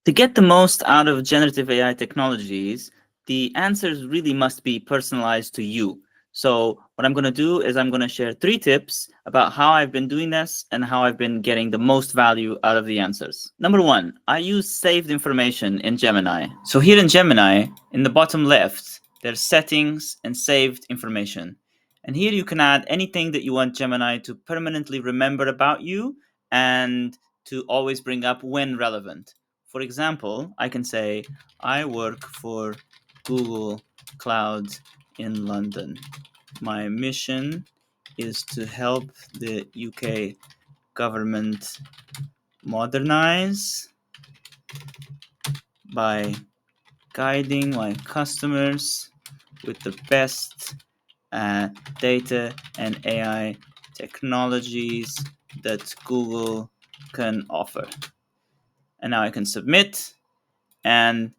To get the most out of generative AI technologies, the answers really must be personalized to you. So what I'm going to do is I'm going to share 3 tips about how I've been doing this and how I've been getting the most value out of the answers. Number 1, I use saved information in Gemini. So here in Gemini, in the bottom left, there's settings and saved information. And here you can add anything that you want Gemini to permanently remember about you and to always bring up when relevant. For example, I can say, I work for Google Cloud in London. My mission is to help the UK government modernize by guiding my customers with the best data and AI technologies that Google can offer. And now I can submit, and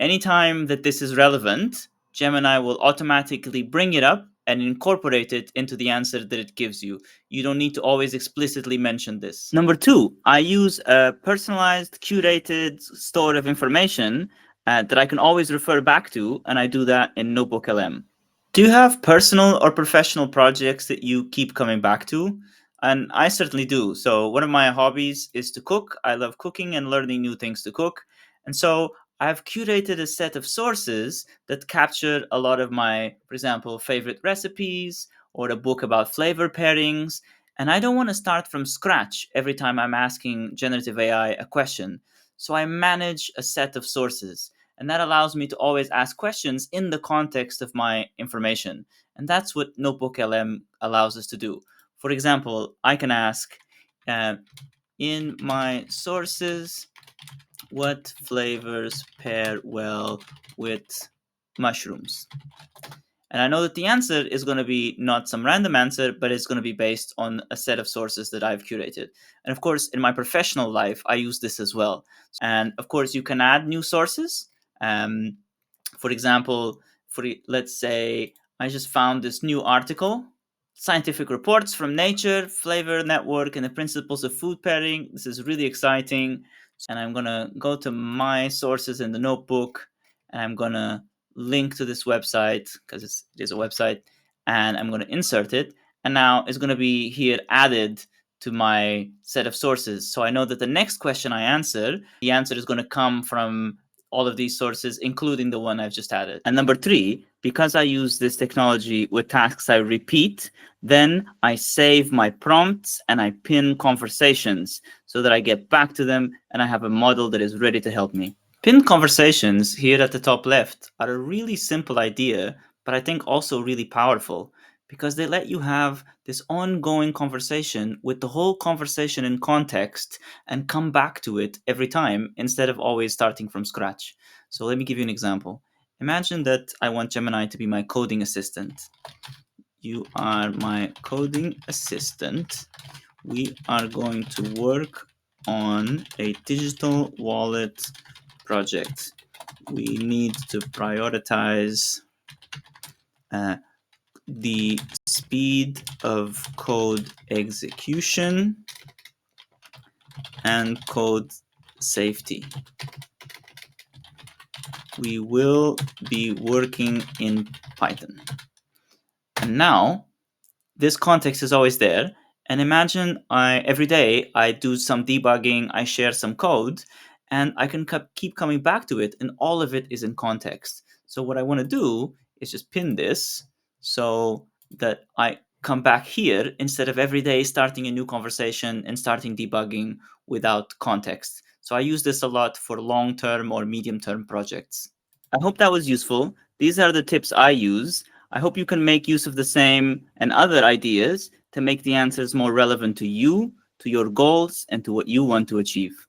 anytime that this is relevant, Gemini will automatically bring it up and incorporate it into the answer that it gives you. You don't need to always explicitly mention this. Number 2, I use a personalized, curated store of information that I can always refer back to, and I do that in NotebookLM. Do you have personal or professional projects that you keep coming back to? And I certainly do. So, one of my hobbies is to cook. I love cooking and learning new things to cook. And so, I've curated a set of sources that capture a lot of my, for example, favorite recipes or a book about flavor pairings. And I don't want to start from scratch every time I'm asking generative AI a question. So, I manage a set of sources. And that allows me to always ask questions in the context of my information. And that's what NotebookLM allows us to do. For example, I can ask, in my sources, what flavors pair well with mushrooms? And I know that the answer is going to be not some random answer, but it's going to be based on a set of sources that I've curated. And of course, in my professional life, I use this as well. And of course, you can add new sources. Um, for example, let's say I just found this new article, scientific reports from Nature, Flavor Network, and the Principles of Food Pairing. This is really exciting. And I'm going to go to my sources in the notebook, and I'm going to link to this website because it is a website, and I'm going to insert it. And now it's going to be here added to my set of sources. So I know that the next question I answer, the answer is going to come from all of these sources, including the one I've just added. And number 3, because I use this technology with tasks I repeat, then I save my prompts and I pin conversations so that I get back to them and I have a model that is ready to help me. Pinned conversations here at the top left are a really simple idea, but I think also really powerful because they let you have this ongoing conversation with the whole conversation in context and come back to it every time instead of always starting from scratch. So let me give you an example. Imagine that I want Gemini to be my coding assistant. You are my coding assistant. We are going to work on a digital wallet project. We need to prioritize the speed of code execution and code safety. We will be working in Python. And now, this context is always there. And imagine every day I do some debugging, I share some code, and I can keep coming back to it, and all of it is in context. So what I want to do is just pin this so that I come back here instead of every day starting a new conversation and starting debugging without context. So I use this a lot for long-term or medium-term projects. I hope that was useful. These are the tips I use. I hope you can make use of the same and other ideas to make the answers more relevant to you, to your goals, and to what you want to achieve.